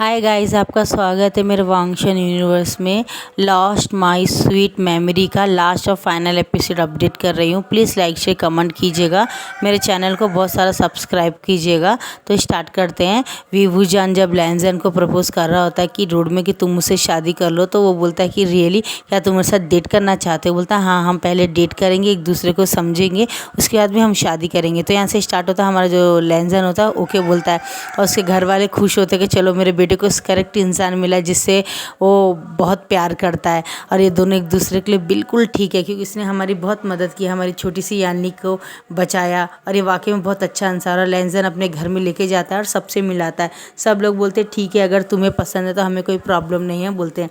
Hi guys, आपका स्वागत है मेरे वांगशन यूनिवर्स में। लॉस्ट माय स्वीट मेमोरी का लास्ट और फाइनल एपिसोड अपडेट कर रही हूँ। प्लीज़ लाइक शेयर कमेंट कीजिएगा, मेरे चैनल को बहुत सारा सब्सक्राइब कीजिएगा। तो स्टार्ट करते हैं। विभू जान जब लैंजन को प्रपोज कर रहा होता है कि रोड में कि तुम मुझसे शादी कर लो, तो वो बोलता है कि रियली क्या तुम मेरे साथ डेट करना चाहते हो? बोलता है हाँ, हम पहले डेट करेंगे, एक दूसरे को समझेंगे, उसके बाद भी हम शादी करेंगे। तो यहाँ से स्टार्ट होता है हमारा जो लैंजन होता है ओके बोलता है, और उसके घर वाले खुश होते हैं कि चलो मेरे बेटे को करेक्ट इंसान मिला जिससे वो बहुत प्यार करता है। और ये दोनों एक दूसरे के लिए बिल्कुल ठीक है, क्योंकि इसने हमारी बहुत मदद की, हमारी छोटी सी यानी को बचाया। और ये वाकई में बहुत अच्छा इंसान है। और लैंजन अपने घर में लेके जाता है और सबसे मिलाता है। सब लोग बोलते हैं ठीक है, अगर तुम्हें पसंद है तो हमें कोई प्रॉब्लम नहीं है बोलते हैं।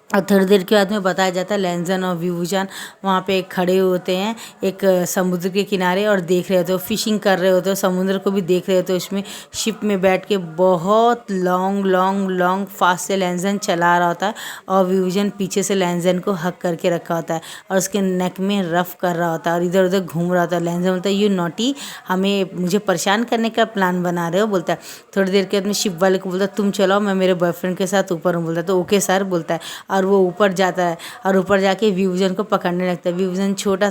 और थोड़ी देर के बाद में बताया जाता है लैंजन और विभूजान वहाँ पे खड़े होते हैं एक समुद्र के किनारे और देख रहे होते हो, फिशिंग कर रहे होते हो, समुद्र को भी देख रहे होते हो। इसमें शिप में बैठ के बहुत लॉन्ग लॉन्ग लॉन्ग फास्ट से लैंजन चला रहा होता है, और विभूजान पीछे से लैंजन को हक करके रखा होता है और उसके नेक में रफ कर रहा होता है और इधर उधर घूम रहा होता है। लैंजन बोलता है यू नॉटी, मुझे परेशान करने का प्लान बना रहे हो बोलता है। थोड़ी देर के बाद में शिप वाले को बोलता है तुम चलाओ, मैं मेरे बॉयफ्रेंड के साथ ऊपर हूँ बोलता है। तो ओके सर बोलता है, और वो ऊपर जाता है और ऊपर जाके विभूजन को पकड़ने लगता है। विभूजन छोटा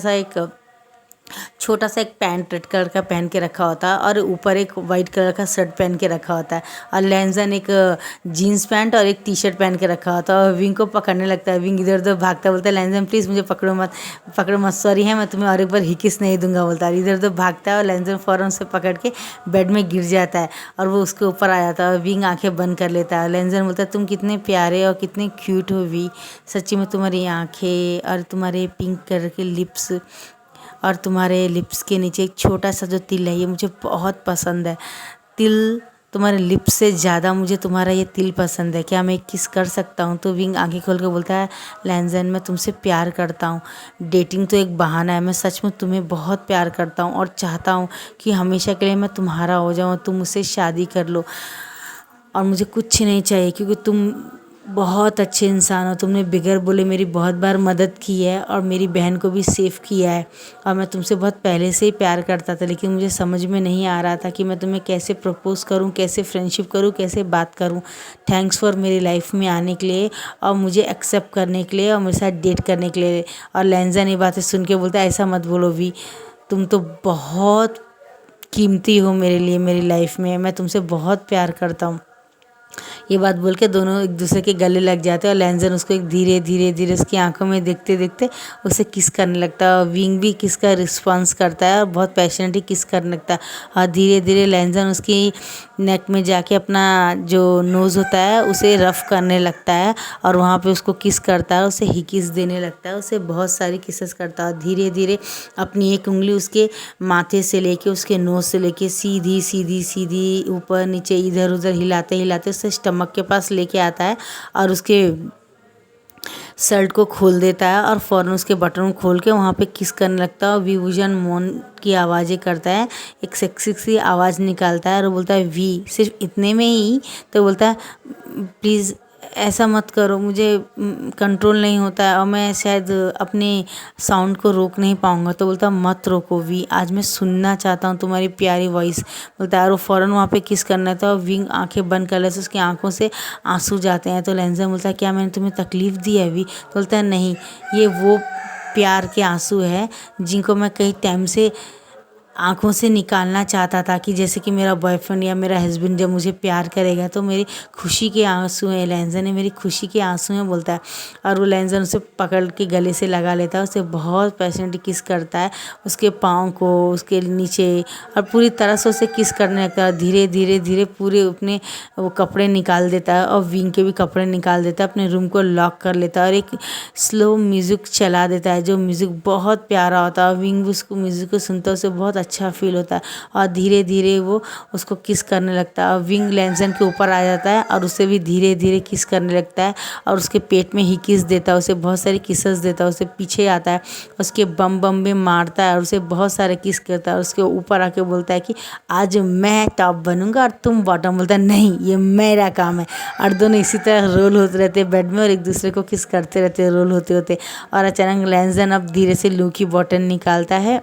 सा एक पैंट रेड कलर का पहन के रखा होता है और ऊपर एक वाइट कलर का शर्ट पहन के रखा होता है, और लैंजन एक जीन्स पैंट और एक टी शर्ट पहन के रखा होता है। और विंग को पकड़ने लगता है। विंग इधर उधर भागता बोलता है लैंजन प्लीज़ मुझे पकड़ो मत, सॉरी है, मैं तुम्हें और एक बार हिकिस नहीं दूंगा बोलता है। इधर उधर भागता है और लैंजन फ़ौरन से पकड़ के बेड में गिर जाता है और वो उसके ऊपर आ जाता है और विंग आँखें बंद कर लेता है। लैंजन बोलता है तुम कितने प्यारे और कितने क्यूट हो वी, सच्ची में तुम्हारी आँखें और तुम्हारे पिंक कलर के लिप्स और तुम्हारे लिप्स के नीचे एक छोटा सा जो तिल है ये मुझे बहुत पसंद है। तिल तुम्हारे लिप्स से ज़्यादा मुझे तुम्हारा ये तिल पसंद है, क्या मैं किस कर सकता हूँ? तो विंग आंखें खोल के बोलता है लैंजन मैं तुमसे प्यार करता हूँ, डेटिंग तो एक बहाना है, मैं सच में तुम्हें बहुत प्यार करता हूँ और चाहता हूँ कि हमेशा के लिए मैं तुम्हारा हो जाऊँ, तुम मुझसे शादी कर लो और मुझे कुछ नहीं चाहिए, क्योंकि तुम बहुत अच्छे इंसान हो। तुमने बिगर बोले मेरी बहुत बार मदद की है और मेरी बहन को भी सेव किया है, और मैं तुमसे बहुत पहले से ही प्यार करता था, लेकिन मुझे समझ में नहीं आ रहा था कि मैं तुम्हें कैसे प्रपोज़ करूं, कैसे फ्रेंडशिप करूं, कैसे बात करूं। थैंक्स फॉर मेरी लाइफ में आने के लिए और मुझे एक्सेप्ट करने के लिए और मेरे साथ डेट करने के लिए। और लैंजन ये बातें सुन के बोलता है ऐसा मत बोलो वी, तुम तो बहुत कीमती हो मेरे लिए, मेरी लाइफ में, मैं तुमसे बहुत प्यार करता हूँ। ये बात बोल के दोनों एक दूसरे के गले लग जाते हैं और लैंजन उसको एक धीरे धीरे धीरे उसकी आंखों में देखते देखते उसे किस करने लगता है, और विंग भी किस का रिस्पॉन्स करता है और बहुत पैशनेटली किस करने लगता है। और धीरे धीरे लैंजन उसकी नेक में जाके अपना जो नोज़ होता है उसे रफ़ करने लगता है और वहाँ पे उसको किस करता है, उसे हिकिस देने लगता है, उसे बहुत सारी किसेस करता है। धीरे धीरे अपनी एक उंगली उसके माथे से लेके उसके नोज़ से लेके सीधी सीधी सीधी ऊपर नीचे इधर उधर हिलाते हिलाते उसे स्टमक के पास लेके आता है और उसके शर्ट को खोल देता है और फ़ौरन उसके बटन को खोल के वहाँ पे किस करने लगता है। और विभूजन मौन की आवाज़ें करता है, एक सेक्सी सी आवाज़ निकालता है और बोलता है वी, सिर्फ इतने में ही। तो बोलता है प्लीज़ ऐसा मत करो, मुझे कंट्रोल नहीं होता है और मैं शायद अपने साउंड को रोक नहीं पाऊँगा। तो बोलता मत रोको वी, आज मैं सुनना चाहता हूँ तुम्हारी प्यारी वॉइस बोलता है। और वो फ़ौरन वहाँ पे किस करना था, विंग आंखें बंद कर लेते, उसकी आंखों से आंसू जाते हैं। तो लैंजन बोलता है क्या मैंने तुम्हें तकलीफ़ दी है वी? तो बोलता है नहीं, ये वो प्यार के आंसू है जिनको मैं कई टाइम से आँखों से निकालना चाहता था, कि जैसे कि मेरा बॉयफ्रेंड या मेरा हस्बैंड जब मुझे प्यार करेगा तो मेरी खुशी के आंसू हैं, लैंजन ने मेरी खुशी के आंसू हैं बोलता है। और वो लैंजन उसे पकड़ के गले से लगा लेता है, उसे बहुत पैशनेटली किस करता है, उसके पाँव को, उसके नीचे, और पूरी तरह से उसे किस करने लगता है। धीरे धीरे धीरे पूरे अपने वो कपड़े निकाल देता है और विंग के भी कपड़े निकाल देता है, अपने रूम को लॉक कर लेता है और एक स्लो म्यूज़िक चला देता है जो म्यूज़िक बहुत प्यारा होता है। विंग भी उसको म्यूज़िक को सुनता है, उसे बहुत अच्छा फील होता है और धीरे धीरे वो उसको किस करने लगता है। विंग लैंजन के ऊपर आ जाता है और उसे भी धीरे धीरे किस करने लगता है और उसके पेट में ही किस देता है, उसे बहुत सारे किसेस देता है। उसे पीछे आता है, उसके बम बम में मारता है और उसे बहुत सारे किस करता है। उसके ऊपर आके बोलता है कि आज मैं टॉप बनूंगा और तुम बॉटम। बोलता है नहीं, ये मेरा काम है। और दोनों इसी तरह रोल होते रहते हैं बेड में और एक दूसरे को किस करते रहते हैं रोल होते होते। और अचानक लैंजन अब धीरे से लू की बॉटल निकालता है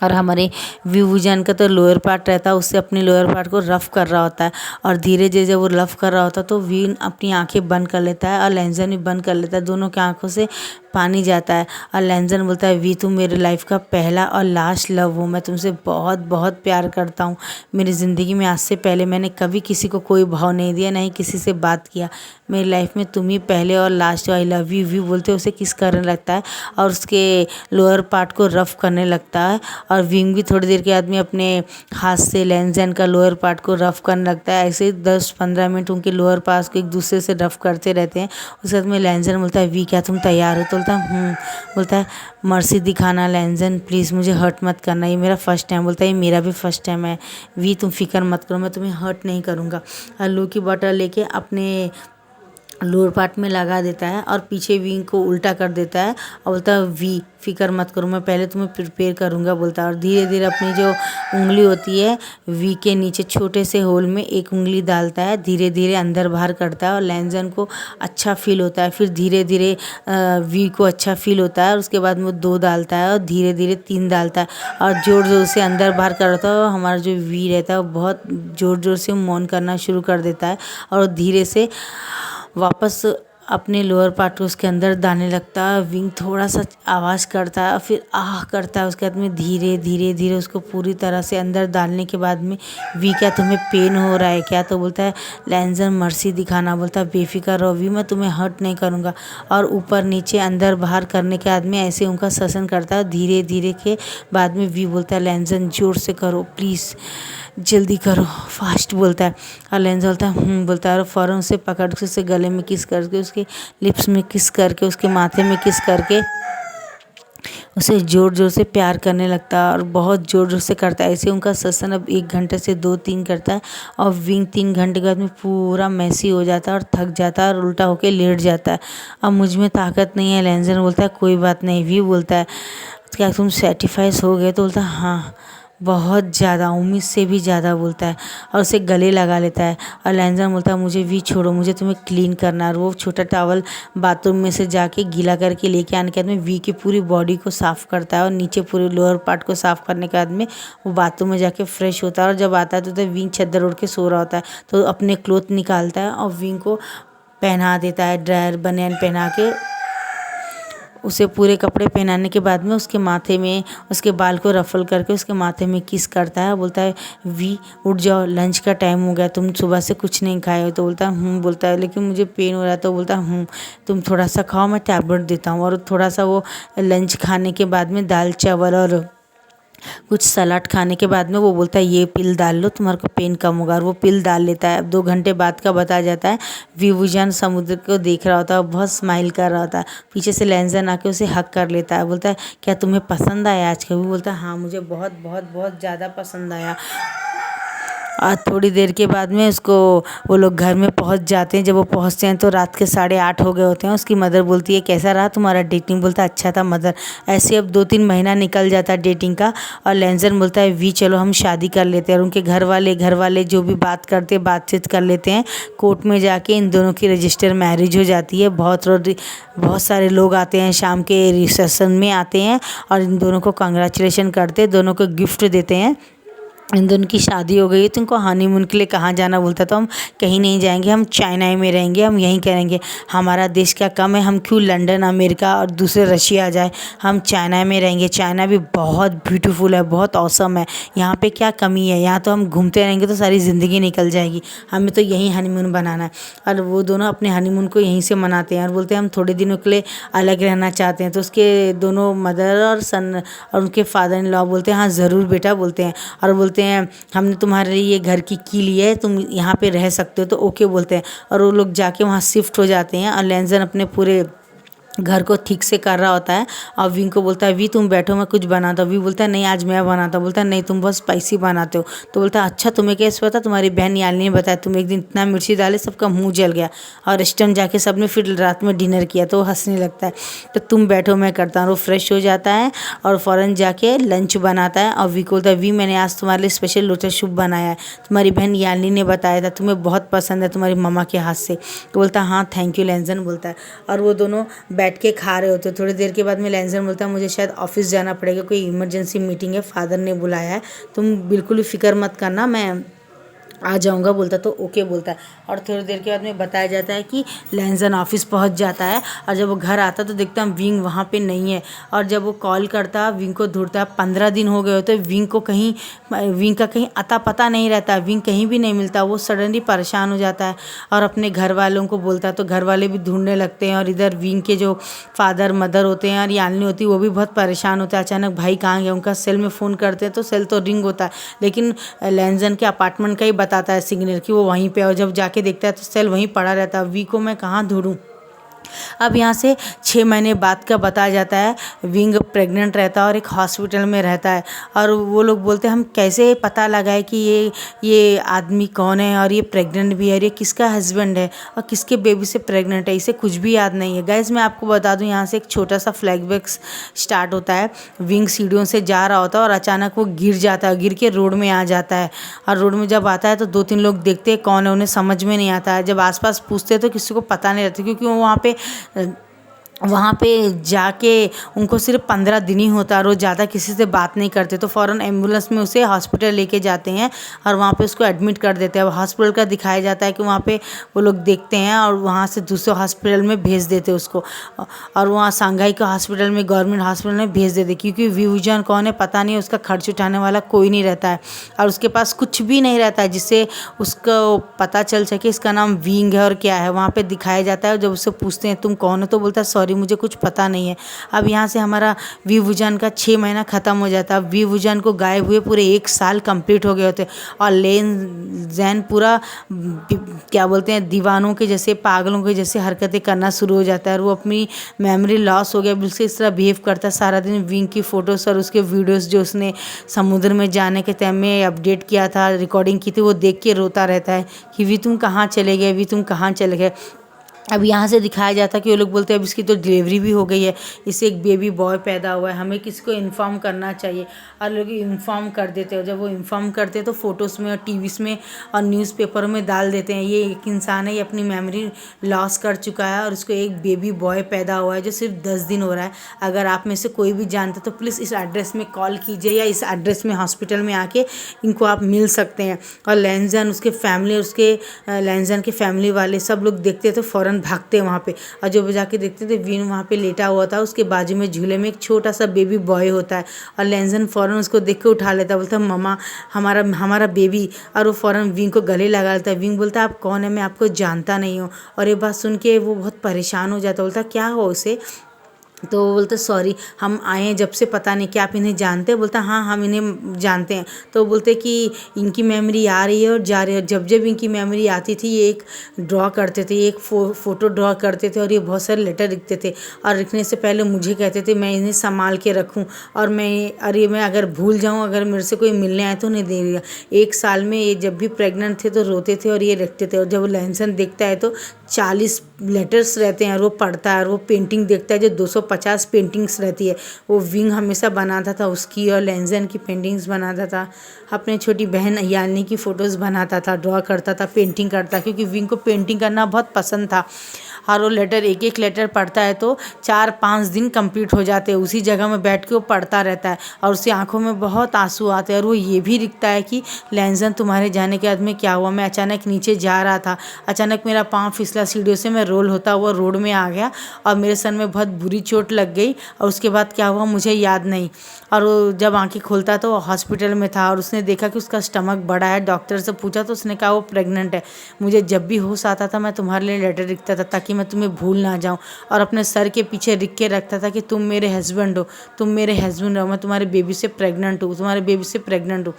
और हमारे विभूजन का तो लोअर पार्ट रहता है, उससे अपने लोअर पार्ट को रफ कर रहा होता है। और धीरे धीरे जब वो रफ कर रहा होता है तो वी अपनी आंखें बंद कर लेता है और लेंजन भी बंद कर लेता है। दोनों की आंखों से पानी जाता है और लेंजन बोलता है, वी तुम मेरे लाइफ का पहला और लास्ट लव हो, मैं तुमसे बहुत बहुत प्यार करता हूँ। मेरी ज़िंदगी में आज से पहले मैंने कभी किसी को कोई भाव नहीं दिया, नहीं किसी से बात किया। मेरी लाइफ में तुम ही पहले और लास्ट हो, आई लव यू। वी बोलते उसे किस करने लगता है और उसके लोअर पार्ट को रफ करने लगता है। और विंग भी थोड़ी देर के बाद में अपने हाथ से लेंजन का लोअर पार्ट को रफ करने लगता है। ऐसे ही 10-15 मिनट उनके लोअर पार्ट को एक दूसरे से रफ करते रहते हैं। उस वक्त में लेंजन बोलता है, वी क्या तुम तैयार हो? तो बोलता है बोलता है, मर्सी दिखाना लेंजन, प्लीज़ मुझे हर्ट मत करना, ये मेरा फर्स्ट टाइम। बोलता है, ये मेरा भी फर्स्ट टाइम है वी, तुम फिक्र मत करो, मैं तुम्हें हर्ट नहीं करूँगा। आलू की बॉटल लेके अपने लोअर पार्ट में लगा देता है और पीछे विंग को उल्टा कर देता है और बोलता है, वी फिक्र मत करो, मैं पहले तुम्हें प्रिपेयर करूँगा बोलता है। और धीरे धीरे अपनी जो उंगली होती है वी के नीचे छोटे से होल में एक उंगली डालता है, धीरे धीरे अंदर बाहर करता है और लेंजन को अच्छा फील होता है। फिर धीरे धीरे वी को अच्छा फील होता है और उसके बाद में वो 2 डालता है और धीरे धीरे 3 डालता है और ज़ोर ज़ोर से अंदर बाहर कर रहा था। और हमारा जो वी रहता है वो बहुत ज़ोर ज़ोर से मौन करना शुरू कर देता है और धीरे से वापस अपने लोअर पार्ट को उसके अंदर डालने लगता है। विंग थोड़ा सा आवाज़ करता है, फिर आह करता है। उसके बाद में धीरे धीरे धीरे उसको पूरी तरह से अंदर डालने के बाद में, वी क्या तुम्हें पेन हो रहा है क्या? तो बोलता है, लेंजन मर्सी दिखाना। बोलता है, बेफिक्र रहो वी, मैं तुम्हें हर्ट नहीं करूँगा। और ऊपर नीचे अंदर बाहर करने के बाद में ऐसे उनका शासन करता है। धीरे धीरे के बाद में वी बोलता है, लेंजन ज़ोर से करो प्लीज़, जल्दी करो, फास्ट बोलता है। और लेंजन बोलता है बोलता है और फ़ौरन उसे पकड़ के उससे गले में किस करके, उसके लिप्स में किस करके, उसके माथे में किस करके उसे ज़ोर ज़ोर से प्यार करने लगता है और बहुत ज़ोर ज़ोर से करता है। ऐसे उनका सेशन अब 1 घंटे से 2-3 करता है और विंग 3 घंटे के बाद में पूरा मैसी हो जाता है और थक जाता है और उल्टा होके लेट जाता है। अब मुझ में ताकत नहीं है। लेंजन बोलता है, कोई बात नहीं। वी बोलता है, क्या तुम सेटिस्फाइड हो गए? तो बोलता है, हाँ बहुत ज़्यादा, उम्मीद से भी ज़्यादा बोलता है और उसे गले लगा लेता है। और लेंजन बोलता है, मुझे वी छोड़ो, मुझे तुम्हें क्लीन करना है। और वो छोटा टॉवल बाथरूम में से जाके गीला करके लेके आने के बाद में वी की पूरी बॉडी को साफ़ करता है और नीचे पूरे लोअर पार्ट को साफ़ करने के बाद में वो बाथरूम में जाके फ्रेश होता है। और जब आता है तो विंग चद्दर ओढ़ के सो रहा होता है, तो अपने क्लोथ निकालता है और विंग को पहना देता है, ड्रायर बनियान पहना के। उसे पूरे कपड़े पहनाने के बाद में उसके माथे में, उसके बाल को रफल करके उसके माथे में किस करता है। बोलता है, वी उठ जाओ, लंच का टाइम हो गया, तुम सुबह से कुछ नहीं खाए हो। तो बोलता है बोलता है, लेकिन मुझे पेन हो रहा है। तो बोलता है तुम थोड़ा सा खाओ, मैं टैबलेट देता हूँ। और थोड़ा सा वो लंच खाने के बाद में दाल चावल और कुछ सलाद खाने के बाद में वो बोलता है, ये पिल डाल लो, तुम्हारे को पेन कम होगा। और वो पिल डाल लेता है। अब 2 घंटे बाद का बताया जाता है। विभूजन समुद्र को देख रहा होता है, बहुत स्माइल कर रहा होता है। पीछे से लेंजन आके उसे हक कर लेता है, बोलता है, क्या तुम्हें पसंद आया आज का? वो बोलता है, हाँ मुझे बहुत बहुत बहुत ज़्यादा पसंद आया। और थोड़ी देर के बाद में उसको वो लोग घर में पहुंच जाते हैं। जब वो पहुंचते हैं तो रात के 8:30 हो गए होते हैं। उसकी मदर बोलती है, कैसा रहा तुम्हारा डेटिंग? बोलता है, अच्छा था मदर। ऐसे अब 2-3 महीना निकल जाता है डेटिंग का। और लेंजन बोलता है, वी चलो हम शादी कर लेते हैं। और उनके घर वाले जो भी बात करते बातचीत कर लेते हैं। कोर्ट में जाके इन दोनों की रजिस्टर मैरिज हो जाती है। बहुत सारे लोग आते हैं, शाम के रिसेप्शन में आते हैं और इन दोनों को कंग्रेचुलेशन करते हैं, दोनों को गिफ्ट देते हैं। इन दोनों की शादी हो गई। तुमको हनीमून के लिए कहाँ जाना? बोलता तो हम कहीं नहीं जाएंगे, हम चाइना में रहेंगे, हम यहीं करेंगे। हमारा देश क्या कम है, हम क्यों लंदन अमेरिका और दूसरे रशिया जाए, हम चाइना में रहेंगे। चाइना भी बहुत ब्यूटीफुल है, बहुत औसम है। यहाँ पे क्या कमी है? यहाँ तो हम घूमते रहेंगे तो सारी ज़िंदगी निकल जाएगी, हमें तो यहीं हनीमून बनाना है। और वो दोनों अपने हनीमून को यहीं से मनाते हैं और बोलते हैं हम थोड़े दिनों के लिए अलग रहना चाहते हैं। तो उसके दोनों मदर और सन और उनके फादर इन लॉ बोलते हैं, हाँ ज़रूर बेटा बोलते हैं। और बोलते हैं, हमने तुम्हारे लिए ये घर की ली है, तुम यहाँ पे रह सकते हो। तो ओके बोलते हैं और वो लोग जाके वहाँ शिफ्ट हो जाते हैं। और लेंजन अपने पूरे घर को ठीक से कर रहा होता है और विंग को बोलता है, वी तुम बैठो, मैं कुछ बनाता हूँ। वी बोलता है, नहीं आज मैं बनाता हूँ। बोलता है, नहीं तुम बहुत स्पाइसी बनाते हो। तो बोलता है, अच्छा तुम्हें कैसे पता? तुम्हारी बहन यालिनी ने बताया, तुम एक दिन इतना मिर्ची डाले सबका मुंह जल गया और रेस्टोरेंट जाके सबने फिर रात में डिनर किया। तो वो हंसने लगता है। तो तुम बैठो मैं करता हूँ। वो फ्रेश हो जाता है और फ़ौरन जाके लंच बनाता है। और वी को बोलता है, वी मैंने आज तुम्हारे लिए स्पेशल लोटस सूप बनाया है, तुम्हारी बहन यालिनी ने बताया था, तुम्हें बहुत पसंद है तुम्हारी मम्मा के हाथ से। तो बोलता है, हाँ थैंक यू लेंजन बोलता है। और वो दोनों बैठ के खा रहे होते। थोड़ी देर के बाद में लैंजन बोलता है मुझे शायद ऑफिस जाना पड़ेगा, कोई इमरजेंसी मीटिंग है, फादर ने बुलाया है, तुम बिल्कुल भी फिक्र मत करना, मैं आ जाऊंगा बोलता। तो ओके बोलता है। और थोड़ी देर के बाद में बताया जाता है कि लैंजन ऑफिस पहुंच जाता है और जब वो घर आता तो देखता है विंग वहाँ पे नहीं है। और जब वो कॉल करता है विंग को ढूंढता है, 15 दिन हो गए होते, विंग का कहीं अता पता नहीं रहता, विंग कहीं भी नहीं मिलता। वो सडनली परेशान हो जाता है और अपने घर वालों को बोलता है, तो घर वाले भी ढूंढने लगते हैं। और इधर विंग के जो फादर मदर होते हैं और यालनी होती है वो भी बहुत परेशान होते हैं। अचानक भाई कहाँ गया, उनका सेल में फ़ोन करते हैं तो सेल तो रिंग होता है, लेकिन लैंजन के अपार्टमेंट का ही बताता है सिग्नल कि वो वहीं पे है। और जब जाके देखता है तो सेल वहीं पड़ा रहता है। वी को मैं कहाँ ढूंढूं। अब यहाँ से 6 महीने बाद का बताया जाता है, विंग प्रेग्नेंट रहता है और एक हॉस्पिटल में रहता है। और वो लोग बोलते हैं हम कैसे पता लगाए कि ये आदमी कौन है और ये प्रेग्नेंट भी है और ये किसका हस्बैंड है और किसके बेबी से प्रेग्नेंट है, इसे कुछ भी याद नहीं है। गाइज मैं आपको बता दूं, यहाँ से एक छोटा सा फ्लैशबैक स्टार्ट होता है। विंग सीढ़ियों से जा रहा होता है और अचानक वो गिर जाता है, गिर के रोड में आ जाता है। और रोड में जब आता है तो 2-3 लोग देखते हैं कौन है, उन्हें समझ में नहीं आता है। जब आसपास पूछते हैं तो किसी को पता नहीं रहता, क्योंकि वो वहाँ पे जाके उनको सिर्फ 15 दिन ही होता है और वो ज़्यादा किसी से बात नहीं करते। तो फ़ौरन एम्बुलेंस में उसे हॉस्पिटल लेके जाते हैं और वहाँ पे उसको एडमिट कर देते हैं। अब हॉस्पिटल का दिखाया जाता है कि वहाँ पे वो लोग देखते हैं और वहाँ से दूसरे हॉस्पिटल में भेज देते हैं उसको। और वहाँ सांघाई के हॉस्पिटल में, गवर्नमेंट हॉस्पिटल में भेज देते, क्योंकि विवजन कौन है पता नहीं, उसका खर्च उठाने वाला कोई नहीं रहता है और उसके पास कुछ भी नहीं रहता है जिससे उसको पता चल सके इसका नाम विंग है और क्या है। वहाँ पे दिखाया जाता है। जब उससे पूछते हैं तुम कौन हो, तो बोलता है सॉरी मुझे कुछ पता नहीं है। अब यहाँ से हमारा विवजन का 6 महीना ख़त्म हो जाता है। विवजन को गायब हुए पूरे 1 साल कंप्लीट हो गए होते और लैंजन पूरा क्या बोलते हैं दीवानों के जैसे, पागलों के जैसे हरकतें करना शुरू हो जाता है और वो अपनी मेमोरी लॉस हो गया, बिल्कुल इस तरह बिहेव करता है। सारा दिन विंग की फ़ोटोज़ और उसके वीडियोज़ जो उसने समुद्र में जाने के टाइम में अपडेट किया था, रिकॉर्डिंग की थी, वो देख के रोता रहता है कि वी तुम कहाँ चले गए, वी तुम कहाँ चले गए। अब यहाँ से दिखाया जाता है कि वो लोग बोलते हैं अब इसकी तो डिलीवरी भी हो गई है, इससे एक बेबी बॉय पैदा हुआ है, हमें किसी को इन्फॉर्म करना चाहिए। और लोग इन्फॉर्म कर देते हैं। जब वो इन्फॉर्म करते हैं तो फ़ोटोज़ में और टीवीज़ में और न्यूज़पेपर में डाल देते हैं, ये एक इंसान है, ये अपनी मेमोरी लॉस कर चुका है और उसको एक बेबी बॉय पैदा हुआ है जो सिर्फ 10 दिन हो रहा है। अगर आप में से कोई भी जानते तो प्लीज़ इस एड्रेस में कॉल कीजिए या इस एड्रेस में हॉस्पिटल में आके इनको आप मिल सकते हैं। और लैंजन, उसके फैमिली, लैंजन के फैमिली वाले सब लोग देखते तो फ़ौरन भागते वहाँ पे। और जब जाके देखते थे विन वहाँ पे लेटा हुआ था, उसके बाजू में झूले में एक छोटा सा बेबी बॉय होता है और लैंजन फ़ौरन उसको देख के उठा लेता है, बोलता है मम्मा हमारा बेबी। और वो फ़ौरन विंग को गले लगा लेता है। विंग बोलता है आप कौन है, मैं आपको जानता नहीं हूँ। और ये बात सुन के वो बहुत परेशान हो जाता है, बोलता क्या हो उसे। तो वो बोलते सॉरी हम आए हैं जब से, पता नहीं क्या आप इन्हें जानते हैं। बोलता हाँ हम इन्हें जानते हैं। तो बोलते कि इनकी मेमोरी आ रही है और जा रही है। जब जब इनकी मेमोरी आती थी ये एक ड्रॉ करते थे, एक फ़ोटो ड्रॉ करते थे और ये बहुत सारे लेटर लिखते थे और लिखने से पहले मुझे कहते थे मैं इन्हें संभाल के रखूँ और मैं अगर भूल जाऊँ, अगर मेरे से कोई मिलने आए तो नहीं देगा। 1 साल में ये जब भी प्रेग्नेंट थे तो रोते थे और ये रखते थे। और जब लैंसन देखता है तो 40 लेटर्स रहते हैं और वो पढ़ता है और वो पेंटिंग देखता है जो 250 पेंटिंग्स रहती है। वो विंग हमेशा बनाता था उसकी और लैंजन की पेंटिंग्स बनाता था। अपने छोटी बहन यानी की फ़ोटोज़ बनाता था, ड्रॉ करता था, पेंटिंग करता, क्योंकि विंग को पेंटिंग करना बहुत पसंद था। और वो लेटर एक लेटर पढ़ता है तो 4-5 दिन कंप्लीट हो जाते हैं। उसी जगह में बैठ के वो पढ़ता रहता है और उसकी आंखों में बहुत आंसू आते हैं। और वो ये भी लिखता है कि लैंजन तुम्हारे जाने के बाद में क्या हुआ, मैं अचानक नीचे जा रहा था, अचानक मेरा पाँव फिसला, सीढ़ियों से मैं रोल होता हुआ रोड में आ गया और मेरे सर में बहुत बुरी चोट लग गई और उसके बाद क्या हुआ मुझे याद नहीं। और वो जब आंखें खोलता तो हॉस्पिटल में था और उसने देखा कि उसका स्टमक बड़ा है। डॉक्टर से पूछा तो उसने कहा वो प्रेग्नेंट है। मुझे जब भी होश आता था मैं तुम्हारे लिए लेटर लिखता था ताकि मैं तुम्हें भूल ना जाऊं और अपने सर के पीछे लिख के रखता था कि तुम मेरे हस्बैंड हो, तुम मेरे हस्बैंड हो, मैं तुम्हारे बेबी से प्रेग्नेंट हूँ, तुम्हारे बेबी से प्रेग्नेंट हूँ।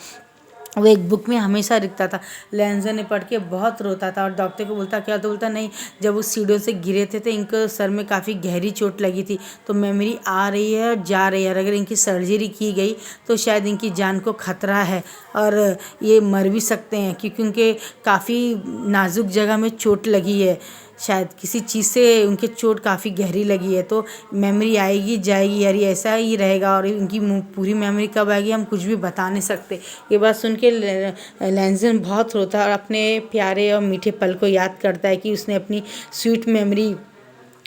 वो एक बुक में हमेशा लिखता था। लैंजन ने पढ़ के बहुत रोता था और डॉक्टर को बोलता क्या, तो बोलता नहीं, जब वो सीढ़ियों से गिरे थे तो इनको सर में काफ़ी गहरी चोट लगी थी, तो मेमोरी आ रही है और जा रही है। अगर इनकी सर्जरी की गई तो शायद इनकी जान को खतरा है और ये मर भी सकते हैं, क्योंकि उनके काफ़ी नाजुक जगह में चोट लगी है, शायद किसी चीज़ से उनके चोट काफ़ी गहरी लगी है। तो मेमोरी आएगी जाएगी यार, ये ऐसा ही रहेगा और इनकी पूरी मेमोरी कब आएगी हम कुछ भी बता नहीं सकते। ये बात सुन के लैंजन बहुत रोता है और अपने प्यारे और मीठे पल को याद करता है कि उसने अपनी स्वीट मेमोरी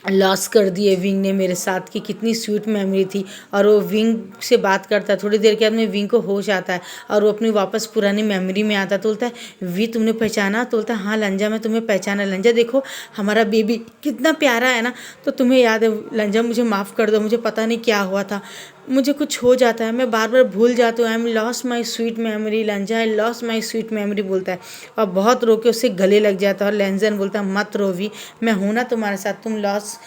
लॉस कर दिए विंग ने मेरे साथ, कि कितनी स्वीट मेमोरी थी। और वो विंग से बात करता है, थोड़ी देर के बाद में विंग को होश आता है और वो अपनी वापस पुरानी मेमोरी में आता है। तो बोलता है वी तुमने पहचाना? तो बोलता है हाँ लंजा मैं तुम्हें पहचाना। लंजा देखो हमारा बेबी कितना प्यारा है ना। तो तुम्हें याद है लंजा, मुझे माफ़ कर दो, मुझे पता नहीं क्या हुआ था, मुझे कुछ हो जाता है, मैं बार बार भूल जाती हूँ, I am loss my sweet memory. लंजा I loss my sweet memory बोलता है और बहुत रो के उससे गले लग जाता है। और लेंजन बोलता है मत रो वी, मैं हूँ ना तुम्हारे साथ, तुम लॉस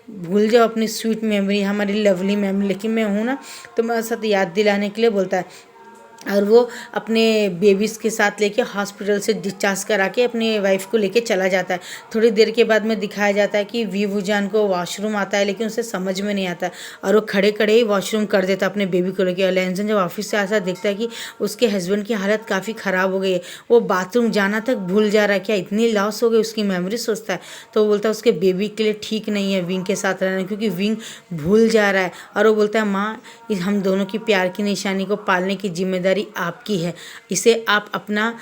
भूल जाओ अपनी स्वीट मेमोरी, हमारी लवली मेमोरी, लेकिन मैं हूँ ना तुम्हारे साथ, याद दिलाने के लिए बोलता है। और वो अपने बेबीज़ के साथ लेके हॉस्पिटल से डिस्चार्ज करा के अपनी वाइफ को लेके चला जाता है। थोड़ी देर के बाद में दिखाया जाता है कि वी वुजान को वॉशरूम आता है, लेकिन उसे समझ में नहीं आता है और वो खड़े खड़े ही वॉशरूम कर देता है अपने बेबी को लेके। और लेंजन जब ऑफिस से आता है देखता है कि उसके हस्बैंड की हालत काफ़ी ख़राब हो गई है, वो बाथरूम जाना तक भूल जा रहा है, क्या इतनी लॉस हो गई उसकी मेमोरी सोचता है। तो वो बोलता है उसके बेबी के लिए ठीक नहीं है विंग के साथ रहना, क्योंकि विंग भूल जा रहा है। और वो बोलता है माँ हम दोनों की प्यार की निशानी को पालने की जिम्मेदारी आपकी है, इसे आप अपना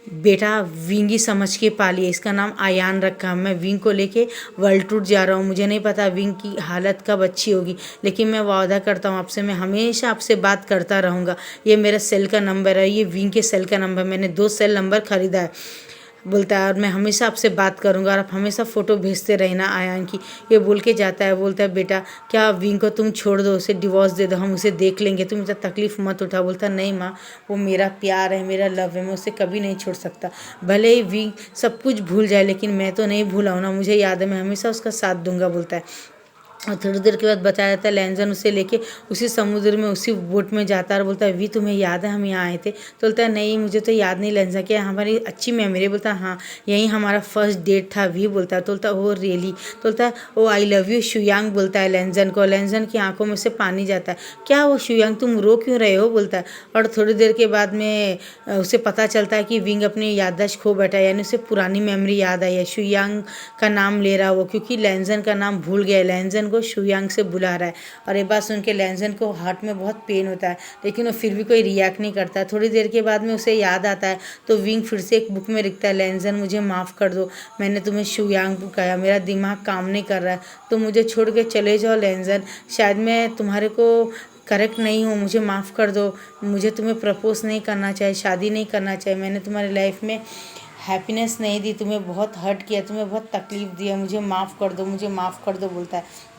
बेटा विंगी समझ के पालिए। इसका नाम आयान रखा, मैं विंग को लेके वर्ल्ड टूर जा रहा हूँ, मुझे नहीं पता विंग की हालत कब अच्छी होगी, लेकिन मैं वादा करता हूँ आपसे, मैं हमेशा आपसे बात करता रहूँगा। ये मेरा सेल का नंबर है, ये विंग के सेल का नंबर, मैंने 2 सेल नंबर ख़रीदा है बोलता है, और मैं हमेशा आपसे बात करूंगा और आप हमेशा फ़ोटो भेजते रहना आयान की। ये बोल के जाता है। बोलता है बेटा क्या विंग को तुम छोड़ दो, उसे डिवोर्स दे दो, हम उसे देख लेंगे, तुम इतना तकलीफ़ मत उठा। बोलता नहीं माँ, वो मेरा प्यार है, मेरा लव है, मैं उसे कभी नहीं छोड़ सकता। भले ही विंग सब कुछ भूल जाए, लेकिन मैं तो नहीं भूला हूँ ना, मुझे याद है, मैं हमेशा उसका साथ दूंगा बोलता है। और थोड़ी देर के बाद बताया जाता है लेंजन उसे लेके उसी समुद्र में उसी बोट में जाता है और बोलता है वी तुम्हें याद है हम यहाँ आए थे? तो बोलता है नहीं मुझे तो याद नहीं लेंजा, क्या हमारी अच्छी मेमोरी? बोलता है हाँ यही हमारा फर्स्ट डेट था वी बोलता है। तो बोलता है ओ रियली? तो बोलता है ओ आई लव यू शुयांग बोलता है लेंजन को। लेंजन की आंखों में से पानी जाता है, क्या वो शुयांग तुम रो क्यों रहे हो बोलता है। और थोड़ी देर के बाद में उसे पता चलता है कि विंग अपनी याददाश्त खो बैठा है, यानी उसे पुरानी मेमोरी याद आई है। शुयांग का नाम ले रहा वो, क्योंकि लेंजन का नाम भूल गया, लेंजन को शुयांग से बुला रहा है। और ये बात सुन के लेंजन को हार्ट में बहुत पेन होता है, लेकिन वो फिर भी कोई रिएक्ट नहीं करता है। थोड़ी देर के बाद में उसे याद आता है, तो विंग फिर से एक बुक में लिखता है लेंजन मुझे माफ़ कर दो, मैंने तुम्हें शुयांग बुकाया, मेरा दिमाग काम नहीं कर रहा है, तो मुझे छोड़ के चले जाओ लेंजन, शायद मैं तुम्हारे को करेक्ट नहीं हूँ, मुझे माफ़ कर दो, मुझे तुम्हें प्रपोज नहीं करना चाहिए, शादी नहीं करना चाहिए, मैंने तुम्हारी लाइफ में हैप्पीनेस नहीं दी, तुम्हें बहुत हर्ट किया, तुम्हें बहुत तकलीफ़ दिया, मुझे माफ़ कर दो, मुझे माफ़ कर दो बोलता है।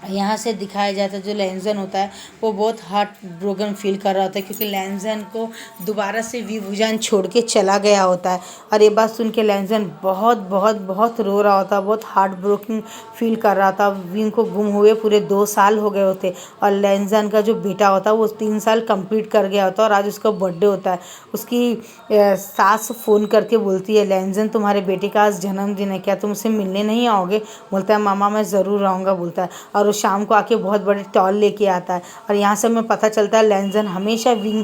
यहाँ से दिखाया जाता है जो लेंजन होता है वो बहुत हार्ट ब्रोकन फील कर रहा होता है, क्योंकि लेंजन को दोबारा से वी वुजान छोड़ के चला गया होता है। और ये बात सुन के लेंजन बहुत बहुत बहुत रो रहा होता है, बहुत हार्ट ब्रोकन फील कर रहा था। विंग को गुम हुए पूरे 2 साल हो गए होते और लेंजन का जो बेटा होता है वो 3 साल कंप्लीट कर गया होता है और आज उसका बर्थडे होता है। उसकी सास फ़ोन करके बोलती है लेंजन तुम्हारे बेटे का आज जन्मदिन है, क्या तुम उसे मिलने नहीं आओगे? बोलता है मामा मैं ज़रूर आऊँगा बोलता है। और वो शाम को आके बहुत बड़ी टॉल लेके आता है। और यहाँ से हमें पता चलता है लेंजन हमेशा विंग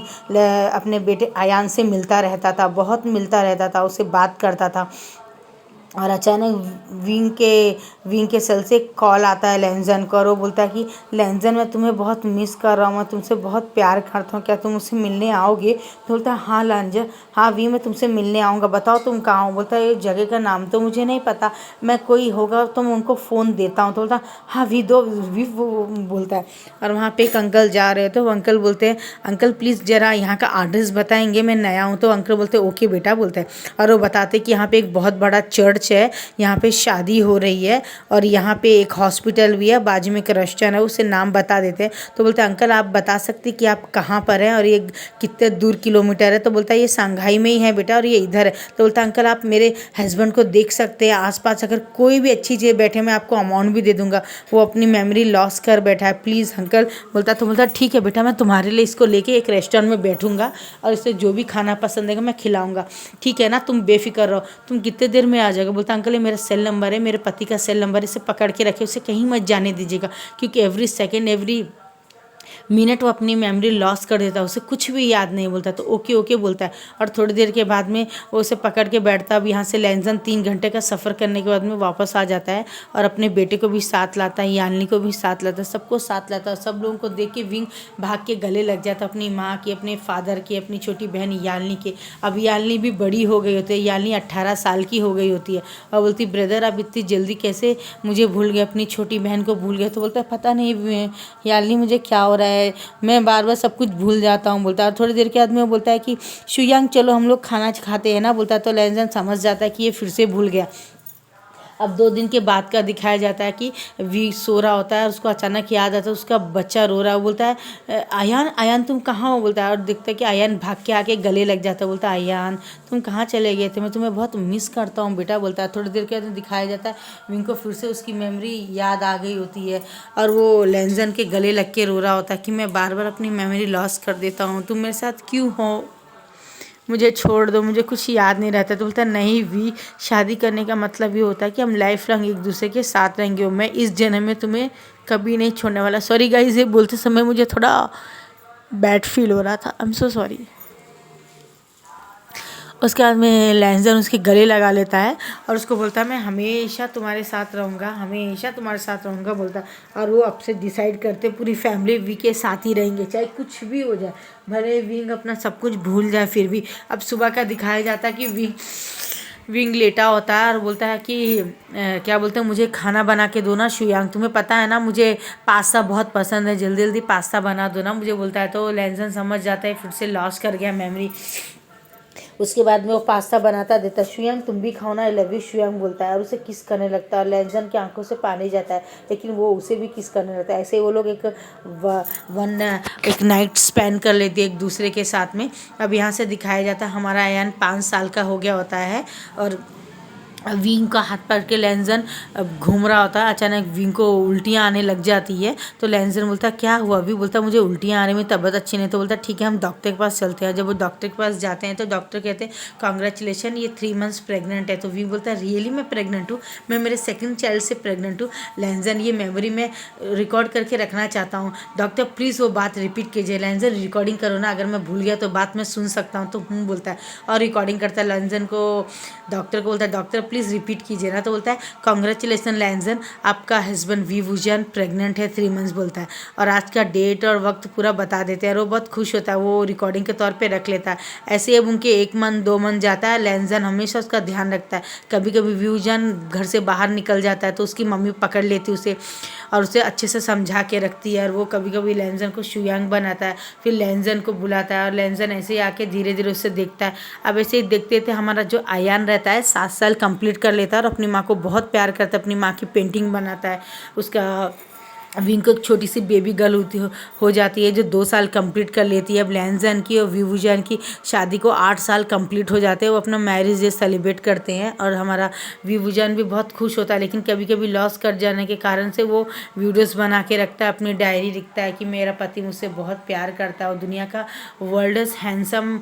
अपने बेटे आयान से मिलता रहता था, बहुत मिलता रहता था, उससे बात करता था। और अचानक विंग के सेल से कॉल आता है लेंजन को और वो बोलता है कि लेंजन मैं तुम्हें बहुत मिस कर रहा हूँ, मैं तुमसे बहुत प्यार करता हूँ, क्या तुम मुझसे मिलने आओगे? तो बोलता है हाँ लेंजन, हाँ वी मैं तुमसे मिलने आऊँगा, बताओ तुम कहाँ हो? बोलता है ये जगह का नाम तो मुझे नहीं पता, मैं कोई होगा तो मैं उनको फ़ोन देता हूँ। तो बोलता हाँ वी बोलता है। और वहाँ पे एक अंकल जा रहे थे, वो अंकल बोलते हैं अंकल प्लीज़ ज़रा यहाँ का एड्रेस बताएंगे, मैं नया हूँ। तो अंकल बोलते हैं ओके बेटा बोलते हैं। और वो बताते कि यहाँ पे एक बहुत बड़ा चर्च है, यहाँ पे शादी हो रही है और यहाँ पे एक हॉस्पिटल भी है, बाजू में एक रेस्टोरेंट है, उसे नाम बता देते हैं। तो बोलते हैं अंकल आप बता सकते कि आप कहाँ पर हैं और ये कितने दूर किलोमीटर है? तो बोलता है ये संघाई में ही है बेटा और ये इधर है। तो बोलता है अंकल आप मेरे हस्बैंड को देख सकते हैं आसपास, अगर कोई भी अच्छी जगह बैठे मैं आपको अमाउंट भी दे दूंगा, वो अपनी मेमोरी लॉस कर बैठा है, प्लीज़ अंकल। बोलता ठीक है बेटा मैं तुम्हारे लिए इसको लेके एक रेस्टोरेंट में बैठूंगा और इसे जो भी खाना पसंद है मैं खिलाऊंगा, ठीक है ना? तुम बेफिक्र रहो, तुम कितने देर में आ जाओगे? बोलता अंकल ये मेरा सेल नंबर है, मेरे पति का सेल नंबर है, इसे पकड़ के रखिए, उसे कहीं मत जाने दीजिएगा, क्योंकि एवरी सेकेंड एवरी मिनट वो अपनी मेमोरी लॉस कर देता है, उसे कुछ भी याद नहीं बोलता, तो ओके ओके बोलता है। और थोड़ी देर के बाद में वो उसे पकड़ के बैठता है। अब यहाँ से लैंजन 3 घंटे का सफ़र करने के बाद में वापस आ जाता है और अपने बेटे को भी साथ लाता है, यालनी को भी साथ लाता है, सबको साथ लाता है। सब लोगों को देख के विंग भाग के गले लग जाता है, अपनी माँ की, अपने फादर की, अपनी छोटी बहन यालनी के। अब यालनी भी बड़ी हो गई होती है, यालनी 18 साल की हो गई होती है और बोलती ब्रदर आप इतनी जल्दी कैसे मुझे भूल गए, अपनी छोटी बहन को भूल गए। तो बोलता है पता नहीं यालनी मुझे क्या हो रहा है, मैं बार बार सब कुछ भूल जाता हूँ बोलता है। और थोड़ी देर के बाद में बोलता है कि शुयांग चलो हम लोग खाना खाते हैं ना बोलता है। तो लैंजन समझ जाता है कि ये फिर से भूल गया। अब 2 दिन के बाद का दिखाया जाता है कि वी सो रहा होता है, उसको अचानक याद आता है उसका बच्चा रो रहा है। वो बोलता है आयान आयान तुम कहाँ हो बोलता है, और दिखता है कि आयान भाग के आके गले लग जाता है। बोलता है आयान तुम कहाँ चले गए थे, मैं तुम्हें बहुत मिस करता हूँ बेटा बोलता है। थोड़ी देर के बाद दिखाया जाता है विंग को फिर से उसकी मेमोरी याद आ गई होती है और वो लैंजन के गले लग के रो रहा होता है कि मैं बार बार अपनी मेमोरी लॉस कर देता हूँ, तुम मेरे साथ क्यों हो, मुझे छोड़ दो, मुझे कुछ याद नहीं रहता। तो बोलता है नहीं वी, शादी करने का मतलब ये होता है कि हम लाइफ लॉन्ग एक दूसरे के साथ रहेंगे और मैं इस जन्म में तुम्हें कभी नहीं छोड़ने वाला। सॉरी गाइस, ये बोलते समय मुझे थोड़ा बैड फील हो रहा था, आई एम सो सॉरी। उसके बाद में लैंजन उसके गले लगा लेता है और उसको बोलता है मैं हमेशा तुम्हारे साथ रहूँगा, हमेशा तुम्हारे साथ रहूँगा बोलता है। और वो अब से डिसाइड करते पूरी फैमिली वी के साथ ही रहेंगे, चाहे कुछ भी हो जाए, भले विंग अपना सब कुछ भूल जाए फिर भी। अब सुबह का दिखाया जाता है कि विंग लेटा होता है और बोलता है कि क्या बोलते हैं मुझे खाना बना के दो ना शुयांग, तुम्हें पता है ना मुझे पास्ता बहुत पसंद है, जल्दी जल्दी पास्ता बना दो ना मुझे बोलता है। तो लैंजन समझ जाता है फिर से लॉस कर गया मेमोरी। उसके बाद में वो पास्ता बनाता देता है, शुयांग तुम भी खाओ ना, आई लव यू शुयांग बोलता है और उसे किस करने लगता है। और लैंजन की आंखों से पानी जाता है लेकिन वो उसे भी किस करने लगता है। ऐसे वो लोग एक नाइट स्पेंड कर लेते हैं एक दूसरे के साथ में। अब यहाँ से दिखाया जाता है हमारा अयान 5 साल का हो गया होता है और विंग का हाथ पकड़ के लैंजन घूम रहा होता है। अचानक विंग को उल्टियाँ आने लग जाती है। तो लैंजन बोलता है क्या हुआ, भी बोलता है मुझे उल्टियाँ आने में तबीयत अच्छी नहीं। तो बोलता है ठीक है हम डॉक्टर के पास चलते हैं। जब वो डॉक्टर के पास जाते हैं तो डॉक्टर कहते हैं कॉन्ग्रेचुलेशन ये 3 मंथ्स प्रेग्नेंट है। तो विंग बोलता है रियली मैं प्रेग्नेंट हूँ, मैं मेरे सेकंड चाइल्ड से प्रेग्नेंट हूँ। लैंजन ये मेमोरी में रिकॉर्ड करके रखना चाहता हूँ, डॉक्टर प्लीज़ वो बात रिपीट कीजिए। लैंजन रिकॉर्डिंग करो ना, अगर मैं भूल गया तो बात मैं सुन सकता हूँ। तो बोलता है और रिकॉर्डिंग करता है। लैंजन को डॉक्टर को बोलता है डॉक्टर प्लीज़ रिपीट कीजिए ना। तो बोलता है कॉन्ग्रेचुलेसन लैंजन, आपका हस्बैंड वी वुजन प्रेग्नेंट है 3 मंथ्स बोलता है। और आज का डेट और वक्त पूरा बता देते हैं और वो बहुत खुश होता है, वो रिकॉर्डिंग के तौर पे रख लेता है। ऐसे अब उनके 1 मंथ 2 मंथ जाता है, लैंजन हमेशा उसका ध्यान रखता है। कभी कभी व्यूजन घर से बाहर निकल जाता है तो उसकी मम्मी पकड़ लेती है उसे और उसे अच्छे से समझा के रखती है। और वो कभी कभी लैंजन को शुयांग बनाता है, फिर लैंजन को बुलाता है और लैंजन ऐसे ही आके धीरे धीरे उससे देखता है। अब ऐसे ही देखते थे हमारा जो आयान रहता है 7 साल कंप्लीट कर लेता है और अपनी माँ को बहुत प्यार करता है, अपनी माँ की पेंटिंग बनाता है। उसका विंग को एक छोटी सी बेबी गर्ल हो जाती है जो 2 साल कंप्लीट कर लेती है। अब लैंजन की और विवुजन की शादी को 8 साल कंप्लीट हो जाते हैं। वो अपना मैरिज डे सेलिब्रेट करते हैं और हमारा विवुजन भी बहुत खुश होता है, लेकिन कभी कभी लॉस कर जाने के कारण से वो वीडियोस बना के रखता है, अपनी डायरी लिखता है कि मेरा पति मुझसे बहुत प्यार करता है और दुनिया का वर्ल्ड हैंडसम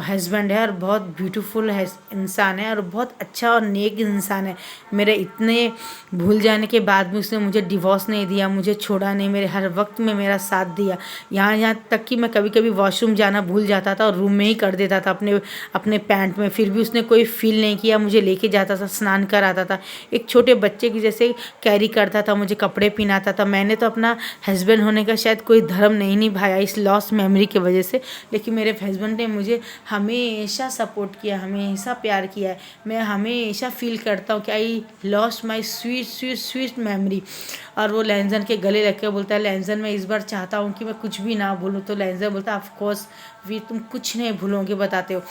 हस्बैंड है और बहुत ब्यूटीफुल इंसान है और बहुत अच्छा और नेक इंसान है। मेरे इतने भूल जाने के बाद भी उसने मुझे डिवोर्स नहीं दिया, मुझे छोड़ा नहीं, मेरे हर वक्त में मेरा साथ दिया। यहाँ तक कि मैं कभी कभी वॉशरूम जाना भूल जाता था और रूम में ही कर देता था अपने अपने पैंट में, फिर भी उसने कोई फील नहीं किया, मुझे लेके जाता था, स्नान कराता था, एक छोटे बच्चे की जैसे कैरी करता था, मुझे कपड़े पहनाता था। मैंने तो अपना हस्बैंड होने का शायद कोई धर्म नहीं निभाया इस लॉस मेमोरी की वजह से, लेकिन मेरे हस्बैंड ने मुझे हमेशा सपोर्ट किया, हमेशा प्यार किया है। मैं हमेशा फील करता हूँ कि I lost my sweet sweet sweet memory. और वो लैंजन के गले लग के बोलता है लैंजन मैं इस बार चाहता हूँ कि मैं कुछ भी ना भूलूँ। तो लैंजन बोलता है ऑफ कोर्स वी तुम कुछ नहीं भूलोगे बताते हो।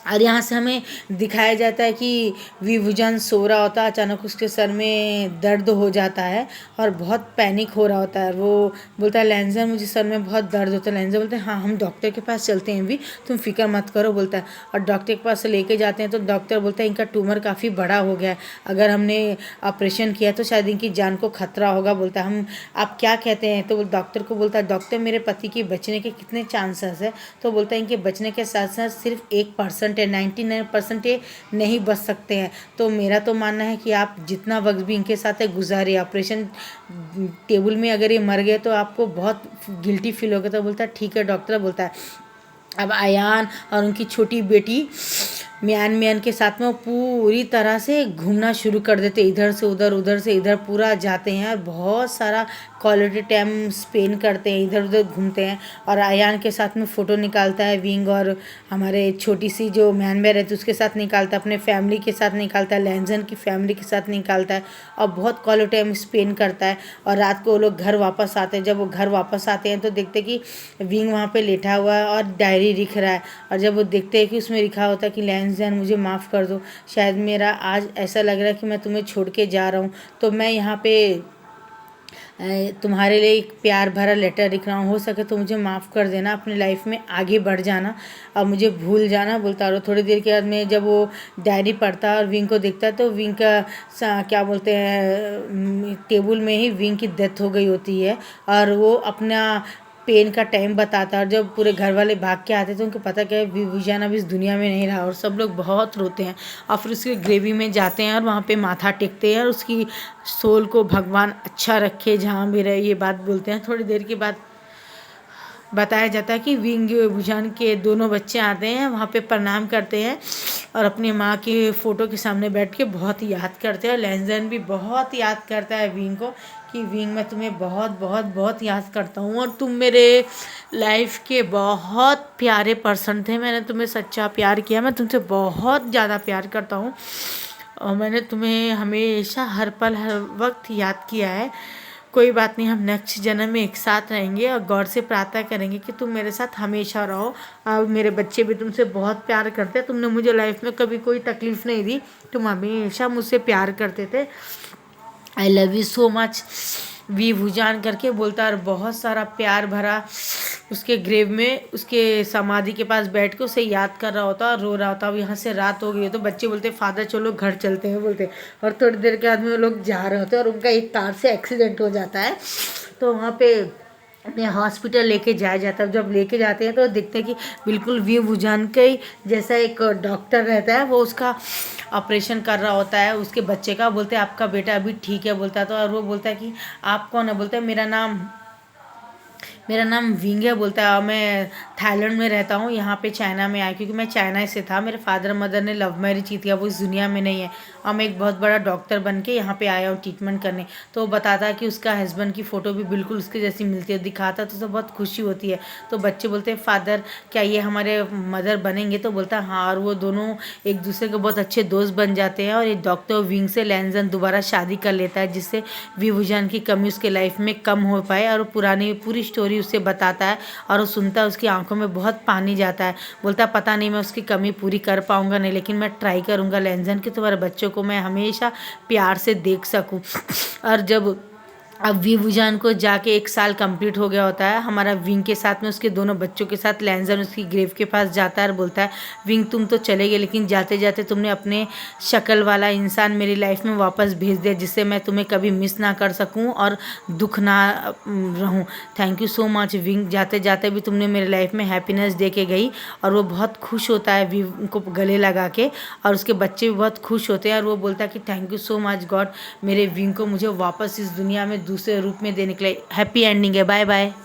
और यहाँ से हमें दिखाया जाता है कि विभुजन सो रहा होता है, अचानक उसके सर में दर्द हो जाता है और बहुत पैनिक हो रहा होता है। वो बोलता है लैंजन मुझे सर में बहुत दर्द होता है। लैंजन बोलते हैं हाँ हम डॉक्टर के पास चलते हैं भी, तुम फिक्र मत करो बोलता है। और डॉक्टर के पास लेके जाते हैं तो डॉक्टर बोलता है इनका ट्यूमर काफ़ी बड़ा हो गया है, अगर हमने ऑपरेशन किया तो शायद इनकी जान को खतरा होगा बोलता है। हम आप क्या कहते हैं? तो वो डॉक्टर को बोलता है डॉक्टर मेरे पति के बचने के कितने चांसेस है? तो बोलता है इनके बचने के साथ साथ सिर्फ 1% 1% है, 99% ये नहीं बच सकते हैं। तो मेरा तो मानना है कि आप जितना वक्त भी इनके साथ है गुजारिए। ऑपरेशन टेबल में अगर ये मर गए तो आपको बहुत गिल्टी फील होगा। तो बोलता है ठीक है डॉक्टर, बोलता है अब अयान और उनकी छोटी बेटी मियान मियान के साथ में वो पूरी तरह से घूमना शुरू कर देते, इधर से उधर उधर से इधर पूरा जाते हैं और बहुत सारा क्वालिटी टाइम स्पेंड करते हैं, इधर उधर घूमते हैं। और अयान के साथ में फ़ोटो निकालता है विंग, और हमारे छोटी सी जो म्यांमार रहती है उसके साथ निकालता है, अपने फैमिली के साथ निकालता है, लैंजन की फैमिली के साथ निकालता है और बहुत क्वालिटी टाइम स्पेंड करता है। और रात को वो लोग घर वापस आते हैं। जब वो घर वापस आते हैं तो देखते कि विंग वहाँ पे लेटा हुआ है और डायरी लिख रहा है। और जब वो देखते हैं कि उसमें लिखा होता है कि लैंजन मुझे माफ़ कर दो, शायद मेरा आज ऐसा लग रहा है कि मैं तुम्हें छोड़ के जा रहा हूँ, तो मैं यहाँ पे तुम्हारे लिए एक प्यार भरा लेटर लिख रहा हूँ, हो सके तो मुझे माफ़ कर देना, अपनी लाइफ में आगे बढ़ जाना और मुझे भूल जाना, बोलता। और थोड़ी देर के बाद में जब वो डायरी पढ़ता है और विंग को देखता है तो विंग का क्या बोलते हैं टेबल में ही विंग की डेथ हो गई होती है। और वो अपना पेन का टाइम बताता है। और जब पूरे घर वाले भाग के आते तो उनको पता क्या है विजान अब इस दुनिया में नहीं रहा, और सब लोग बहुत रोते हैं। और फिर उसके ग्रेवी में जाते हैं और वहाँ पे माथा टेकते हैं और उसकी सोल को भगवान अच्छा रखे जहाँ भी रहे, ये बात बोलते हैं। थोड़ी देर के बाद बताया जाता है कि विंग भूजान के दोनों बच्चे आते हैं, वहाँ पे प्रणाम करते हैं और अपनी माँ की फ़ोटो के सामने बैठ के बहुत याद करते हैं। लैंजन भी बहुत याद करता है विंग को कि विंग मैं तुम्हें बहुत बहुत बहुत याद करता हूँ और तुम मेरे लाइफ के बहुत प्यारे पर्सन थे, मैंने तुम्हें सच्चा प्यार किया, मैं तुमसे बहुत ज़्यादा प्यार करता हूँ और मैंने तुम्हें हमेशा हर पल हर वक्त याद किया है। कोई बात नहीं, हम नेक्स्ट जन्म में एक साथ रहेंगे और गॉड से प्रार्थना करेंगे कि तुम मेरे साथ हमेशा रहो। और मेरे बच्चे भी तुमसे बहुत प्यार करते हैं, तुमने मुझे लाइफ में कभी कोई तकलीफ़ नहीं दी, तुम हमेशा मुझसे प्यार करते थे। I love you so much वी भूजान करके बोलता। और बहुत सारा प्यार भरा उसके ग्रेव में उसके समाधि के पास बैठ के उसे याद कर रहा होता और रो रहा होता। अब यहाँ से रात हो गई है तो बच्चे बोलते फादर चलो घर चलते हैं, बोलते। और थोड़ी देर के बाद में वो लोग जा रहे होते हैं और उनका एक कार से एक्सीडेंट हो जाता है। तो वहाँ पे अपने हॉस्पिटल लेके जाया जाता है। जब लेके जाते हैं तो देखते हैं कि बिल्कुल वी भूजान के ही जैसा एक डॉक्टर रहता है, वो उसका ऑपरेशन कर रहा होता है उसके बच्चे का। बोलते हैं आपका बेटा अभी ठीक है, बोलता है। तो और वो बोलता है कि आप कौन है, बोलता है मेरा नाम विंग है, बोलता है। और मैं थाईलैंड में रहता हूँ, यहाँ पे चाइना में आया क्योंकि मैं चाइना से था, मेरे फादर मदर ने लव मैरिज की थी, अब वो इस दुनिया में नहीं है और मैं एक बहुत बड़ा डॉक्टर बन के यहाँ पे आया हूँ ट्रीटमेंट करने। तो वो बताता है कि उसका हस्बैंड की फ़ोटो भी बिल्कुल उसके जैसी मिलती है, दिखाता तो बहुत खुशी होती है। तो बच्चे बोलते हैं फादर क्या ये हमारे मदर बनेंगे, तो बोलता है हाँ। और वो दोनों एक दूसरे के बहुत अच्छे दोस्त बन जाते हैं और ये डॉक्टर विंग से लैंजन दोबारा शादी कर लेता है जिससे वी भूजान की कमी उसके लाइफ में कम हो पाए। और वो पूरी स्टोरी उसे बताता है और वो सुनता है, उसकी आंखों में बहुत पानी जाता है। बोलता है पता नहीं मैं उसकी कमी पूरी कर पाऊंगा नहीं, लेकिन मैं ट्राई करूंगा लैंजन कि तुम्हारे बच्चों को मैं हमेशा प्यार से देख सकूं। और जब अब वी भूजान को जाके 1 साल कंप्लीट हो गया होता है, हमारा विंग के साथ में उसके दोनों बच्चों के साथ लैंजन उसकी ग्रेव के पास जाता है और बोलता है विंग तुम तो चले गए, लेकिन जाते जाते तुमने अपने शक्ल वाला इंसान मेरी लाइफ में वापस भेज दिया जिससे मैं तुम्हें कभी मिस ना कर सकूं और दुख ना रहूं। Thank you so much wing, जाते जाते भी तुमने मेरे लाइफ में हैप्पीनेस दे के गई। और वो बहुत खुश होता है विंग को गले लगा के और उसके बच्चे भी बहुत खुश होते हैं। और वो बोलता है कि thank you so much God, मेरे विंग को मुझे वापस इस दुनिया में दूसरे रूप में देने के लिए। हैप्पी एंडिंग है, बाय बाय।